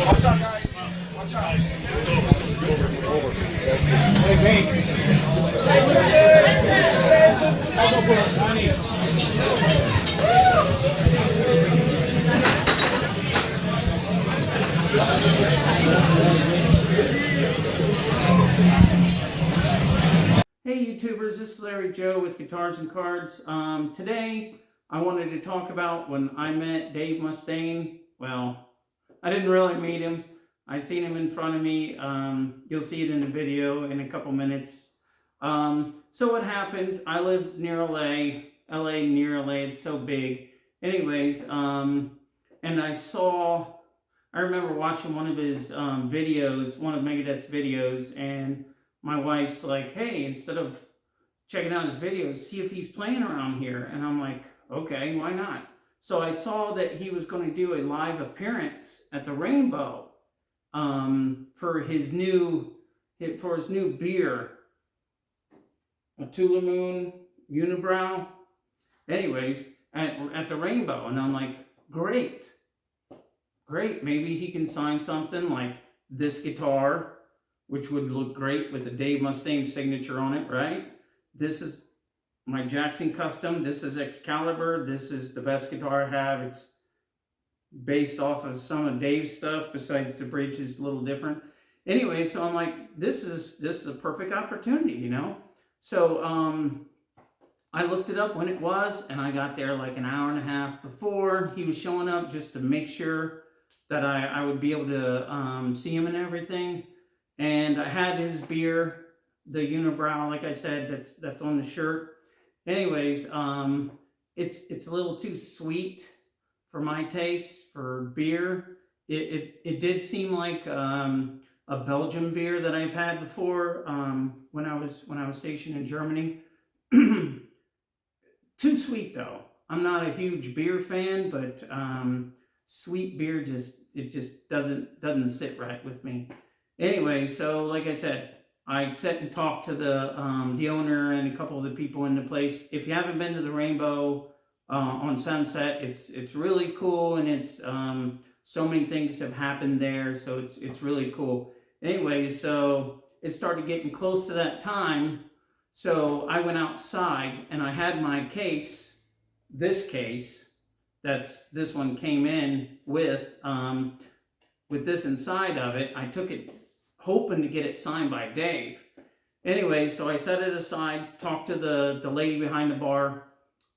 Watch out, guys. Watch out. Hey, hey. Dave Hey YouTubers, this is Larryjo with Guitars and Cards. Today I wanted to talk about when I met Dave Mustaine. Well, I didn't really meet him. I seen him in front of me. You'll see it in the video in a couple minutes. So what happened, I live near LA near LA, it's so big. Anyways, and I remember watching one of his videos, one of Megadeth's videos, and my wife's like, hey, instead of checking out his videos, see if he's playing around here. And I'm like, okay, why not? So I saw that he was going to do a live appearance at the Rainbow for his new beer, a Tula Moon Unibrow. Anyways, at the Rainbow, and I'm like, great, maybe he can sign something like this guitar, which would look great with the Dave Mustaine signature on it, right? This is my Jackson Custom. This is Excalibur. This is the best guitar I have. It's based off of some of Dave's stuff, besides the bridge is a little different. Anyway, so I'm like, this is a perfect opportunity, you know? So I looked it up when it was, and I got there like an hour and a half before he was showing up, just to make sure that I would be able to see him and everything. And I had his beer, the Unibrow, like I said, that's on the shirt. Anyways, it's a little too sweet for my taste for beer. It did seem like a Belgian beer that I've had before when I was stationed in Germany. Too sweet though. I'm not a huge beer fan, but sweet beer just doesn't sit right with me. Anyway, so like I said, I sat and talked to the owner and a couple of the people in the place. If you haven't been to the Rainbow on Sunset, it's really cool, and it's so many things have happened there, so it's really cool. Anyway, so it started getting close to that time, so I went outside and I had my case, this one came in with this inside of it. I took it hoping to get it signed by Dave. Anyway, so I set it aside, talked to the lady behind the bar,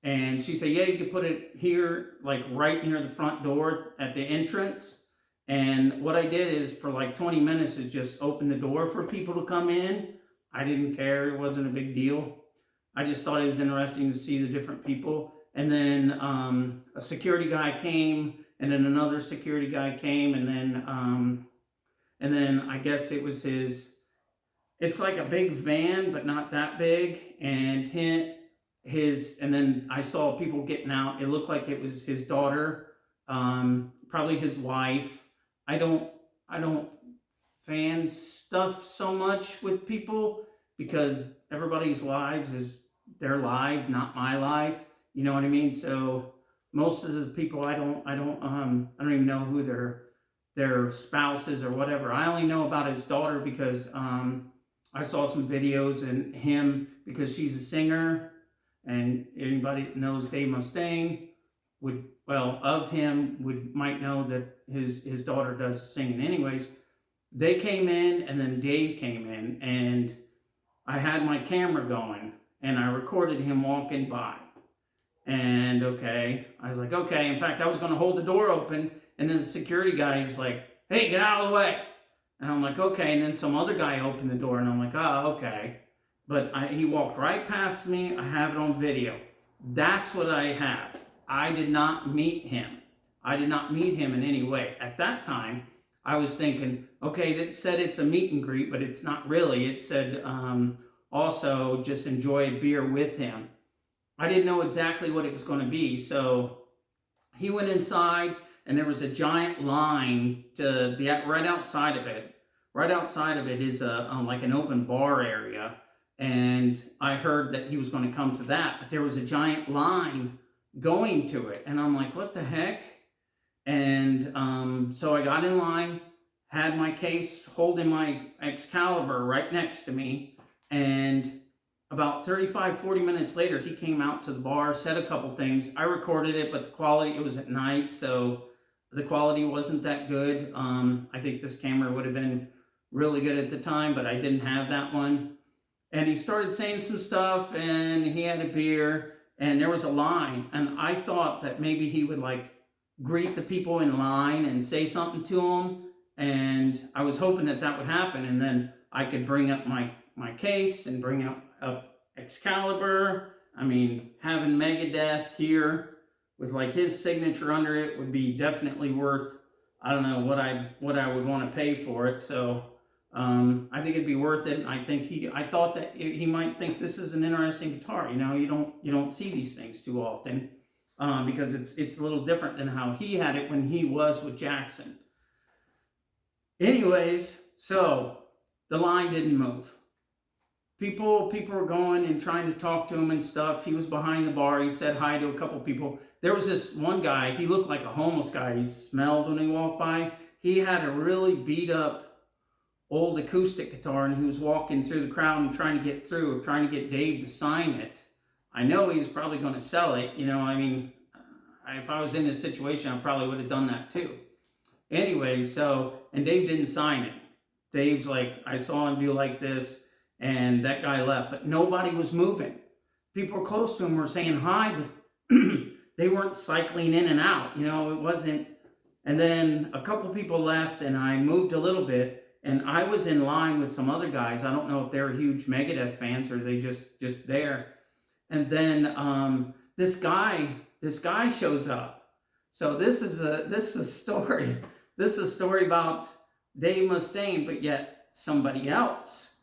and she said, yeah, you can put it here, like right near the front door at the entrance. And what I did is for like 20 minutes is just open the door for people to come in. I didn't care, it wasn't a big deal. I just thought it was interesting to see the different people. And then a security guy came, and then another security guy came, and then I guess it was it's like a big van, but not that big. And and then I saw people getting out. It looked like it was his daughter, probably his wife. I don't fan stuff so much with people, because everybody's lives is their life, not my life. You know what I mean? So most of the people I don't even know who their spouses or whatever. I only know about his daughter because I saw some videos and him, because she's a singer, and anybody that knows Dave Mustaine might know that his daughter does singing. Anyways, they came in, and then Dave came in, and I had my camera going, and I recorded him walking by. And okay, I was like, okay. In fact, I was going to hold the door open, and then the security guy is like, hey, get out of the way. And I'm like, okay. And then some other guy opened the door, and I'm like, oh, okay. But he walked right past me. I have it on video. That's what I have. I did not meet him. I did not meet him in any way. At that time, I was thinking, okay, it said it's a meet and greet, but it's not really. It said also just enjoy a beer with him. I didn't know exactly what it was going to be. So he went inside, and there was a giant line to right outside of it. Right outside of it is like an open bar area. And I heard that he was going to come to that, but there was a giant line going to it. And I'm like, what the heck? And so I got in line, had my case holding my Excalibur right next to me. And about 35, 40 minutes later, he came out to the bar, said a couple things. I recorded it, but the quality, it was at night, so the quality wasn't that good. I think this camera would have been really good at the time, but I didn't have that one. And he started saying some stuff, and he had a beer, and there was a line. And I thought that maybe he would like greet the people in line and say something to them. And I was hoping that that would happen. And then I could bring up my case and bring up Excalibur. I mean, having Megadeth here with like his signature under it would be definitely worth, I don't know what I would want to pay for it. So I think it'd be worth it. I thought that he might think this is an interesting guitar. You know, you don't see these things too often because it's a little different than how he had it when he was with Jackson. Anyways, so the line didn't move. People were going and trying to talk to him and stuff. He was behind the bar. He said hi to a couple people. There was this one guy. He looked like a homeless guy. He smelled when he walked by. He had a really beat up old acoustic guitar, and he was walking through the crowd and trying to get through, trying to get Dave to sign it. I know he was probably going to sell it. You know, I mean, if I was in this situation, I probably would have done that too. Anyway, so, and Dave didn't sign it. Dave's like, I saw him do like this, and that guy left, but nobody was moving. People were close to him were saying hi, but they weren't cycling in and out. You know, it wasn't. And then a couple people left, and I moved a little bit, and I was in line with some other guys. I don't know if they were huge Megadeth fans or they just there. And then this guy shows up. So this is a story. This is a story about Dave Mustaine, but yet somebody else.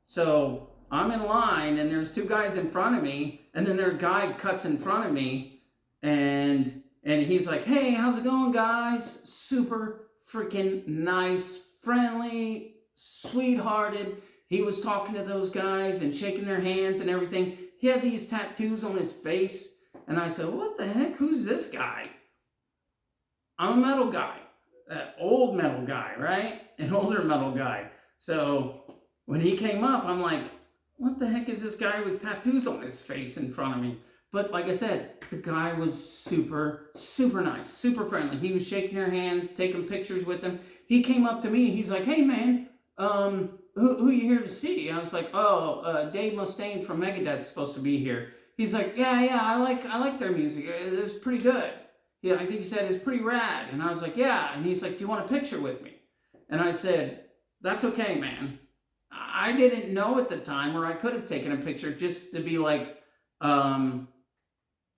So I'm in line, and there's two guys in front of me, and then their guy cuts in front of me, and he's like, hey, how's it going, guys? Super freaking nice, friendly, sweethearted. He was talking to those guys and shaking their hands and everything. He had these tattoos on his face, and I said, what the heck? Who's this guy? I'm a metal guy, an old metal guy, right? An older metal guy. So when he came up, I'm like, what the heck is this guy with tattoos on his face in front of me? But like I said, the guy was super, super nice, super friendly. He was shaking their hands, taking pictures with them. He came up to me, he's like, hey man, who you here to see? I was like, Dave Mustaine from Megadeth's supposed to be here. He's like, yeah, I like their music. It's pretty good. Yeah, I think he said it's pretty rad. And I was like, yeah. And he's like, do you want a picture with me? And I said, that's okay, man. I didn't know at the time, or I could have taken a picture just to be like,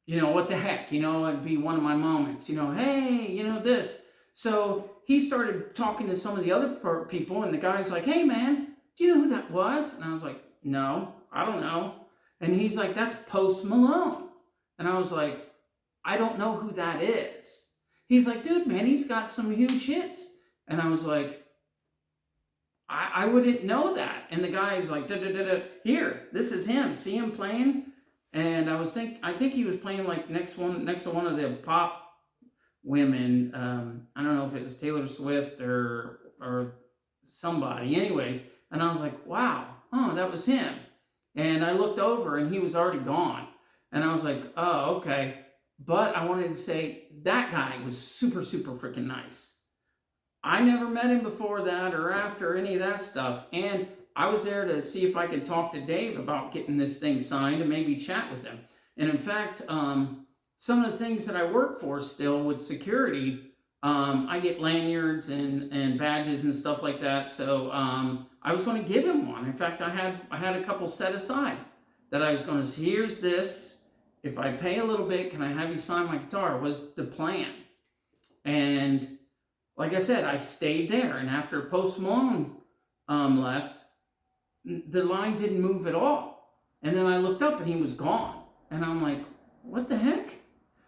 you know, what the heck, you know, it'd be one of my moments, you know, hey, you know, this. So he started talking to some of the other people, and the guy's like, hey, man, do you know who that was? And I was like, no, I don't know. And he's like, that's Post Malone. And I was like, I don't know who that is. He's like, dude, man, he's got some huge hits. And I was like, I wouldn't know that. And the guy's like, here, this is him. See him playing? And I think he was playing like next to one of the pop women. I don't know if it was Taylor Swift or somebody. Anyways, and I was like, wow, that was him. And I looked over, and he was already gone. And I was like, oh, okay. But I wanted to say that guy was super, super freaking nice. I never met him before that or after any of that stuff. And I was there to see if I could talk to Dave about getting this thing signed and maybe chat with him. And in fact, some of the things that I work for still with security, I get lanyards and badges and stuff like that. So I was going to give him one. In fact, I had a couple set aside that I was going to. Here's this. If I pay a little bit, can I have you sign my guitar? Was the plan. And like I said, I stayed there. And after Post Malone left, the line didn't move at all. And then I looked up and he was gone. And I'm like, what the heck?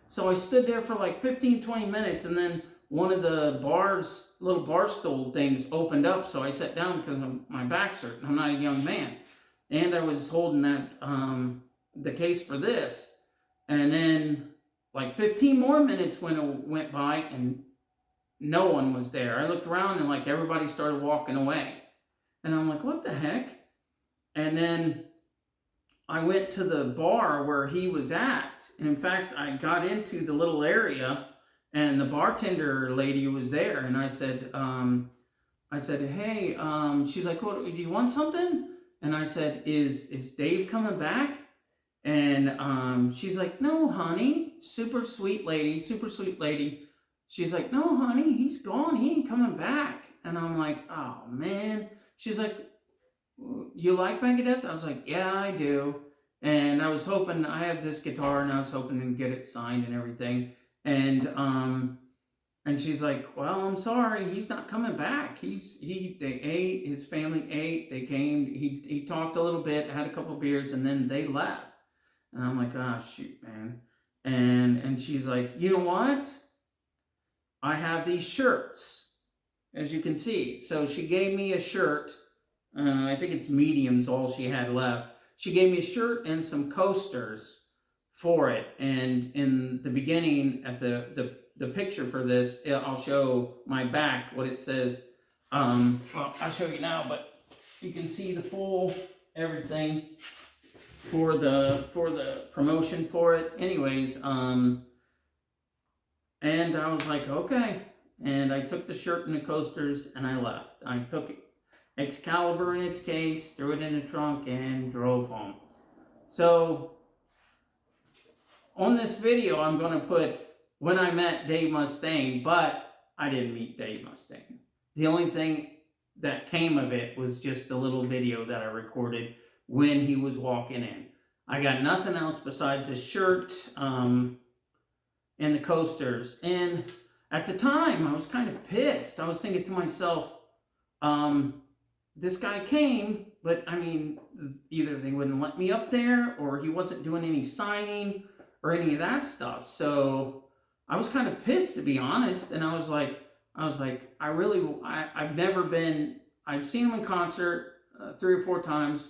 So I stood there for like 15, 20 minutes, and then one of the bars, little bar stool things opened up. So I sat down because my back's hurt. I'm not a young man. And I was holding that, the case for this. And then like 15 more minutes went by and no one was there. I looked around and like everybody started walking away. And I'm like, what the heck? And then I went to the bar where he was at. And in fact, I got into the little area and the bartender lady was there. And I said, hey, she's like, what, do you want something? And I said, is Dave coming back? And she's like, no, honey. Super sweet lady. She's like, no, honey, he's gone. He ain't coming back. And I'm like, oh, man. She's like, you like Megadeth? I was like, yeah, I do. And I was hoping, I have this guitar and I was hoping to get it signed and everything. And she's like, well, I'm sorry, he's not coming back. They ate, his family ate, they came, he talked a little bit, had a couple of beers, and then they left. And I'm like, oh, shoot, man. And she's like, you know what? I have these shirts, as you can see. So she gave me a shirt. I think it's medium's all she had left. She gave me a shirt and some coasters for it. And in the beginning, at the picture for this, I'll show my back, what it says. Well, I'll show you now, but you can see the full everything for the promotion for it. Anyways, and I was like, okay. And I took the shirt and the coasters and I left. I took Excalibur in its case, threw it in the trunk, and drove home. So, on this video, I'm going to put when I met Dave Mustaine, but I didn't meet Dave Mustaine. The only thing that came of it was just a little video that I recorded when he was walking in. I got nothing else besides a shirt and the coasters. And at the time, I was kind of pissed. I was thinking to myself, this guy came, but I mean, either they wouldn't let me up there or he wasn't doing any signing or any of that stuff. So I was kind of pissed, to be honest. And I was like, I've never been, I've seen him in concert 3 or 4 times,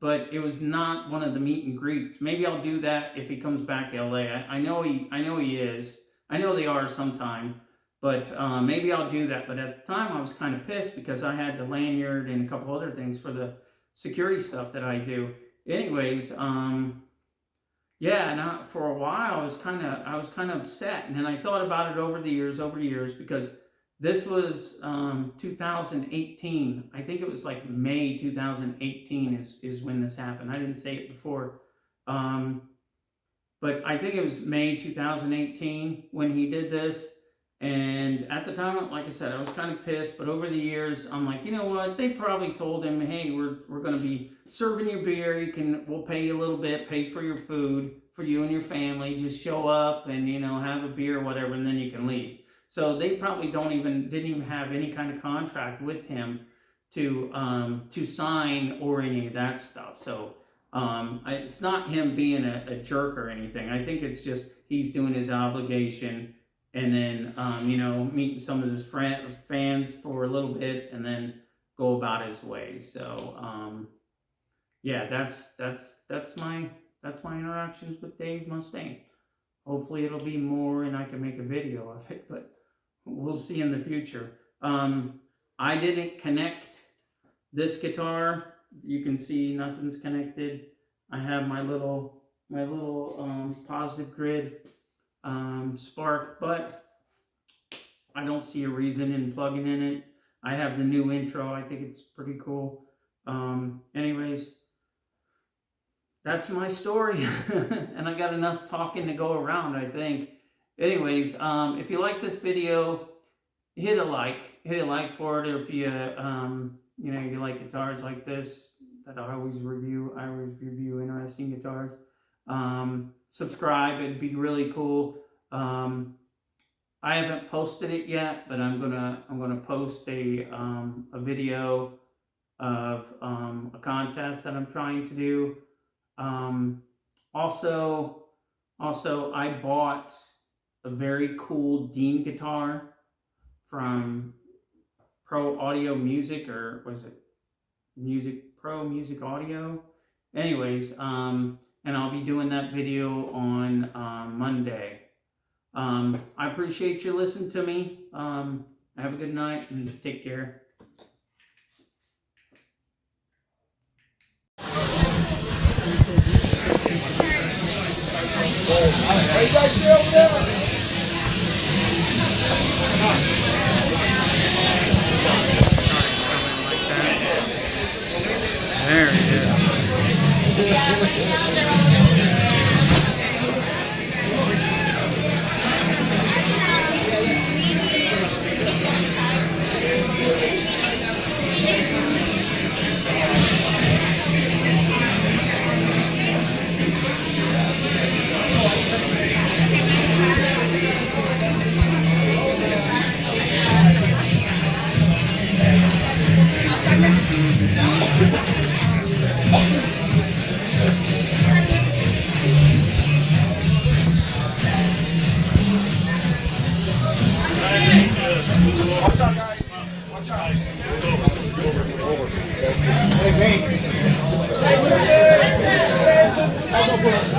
but it was not one of the meet and greets. Maybe I'll do that if he comes back to LA. I know he is. I know they are sometime. But maybe I'll do that. But at the time, I was kind of pissed because I had the lanyard and a couple other things for the security stuff that I do. Anyways, yeah, and for a while, I was kind of upset. And then I thought about it over the years, because this was 2018. I think it was like May 2018 is when this happened. I didn't say it before. But I think it was May 2018 when he did this. And at the time, like I said, I was kind of pissed. But over the years, I'm like, you know what? They probably told him, hey, we're going to be serving you beer. We'll pay you a little bit, pay for your food for you and your family. Just show up and, have a beer or whatever, and then you can leave. So they probably didn't even have any kind of contract with him to sign or any of that stuff. So it's not him being a jerk or anything. I think it's just he's doing his obligation. And then, meeting some of his fans for a little bit, and then go about his way. So, yeah, that's my interactions with Dave Mustaine. Hopefully, it'll be more, and I can make a video of it. But we'll see in the future. I didn't connect this guitar. You can see nothing's connected. I have my little positive grid. Spark, but I don't see a reason in plugging in it. I have the new intro. I think it's pretty cool. Anyways, that's my story. And I got enough talking to go around, I think. anyways, if you like this video, hit a like for it. If you you know, you like guitars like this that I always review interesting guitars. Subscribe, it'd be really cool. I haven't posted it yet, but I'm gonna post a video of a contest that I'm trying to do. Also, I bought a very cool Dean guitar from Pro Audio Music, or was it Pro Music Audio? Anyways, and I'll be doing that video on Monday. I appreciate you listening to me. Have a good night and take care. Are you guys still over there? There he is. Watch out, guys. Watch out. Over. Hey, Hank. Dave Mustaine.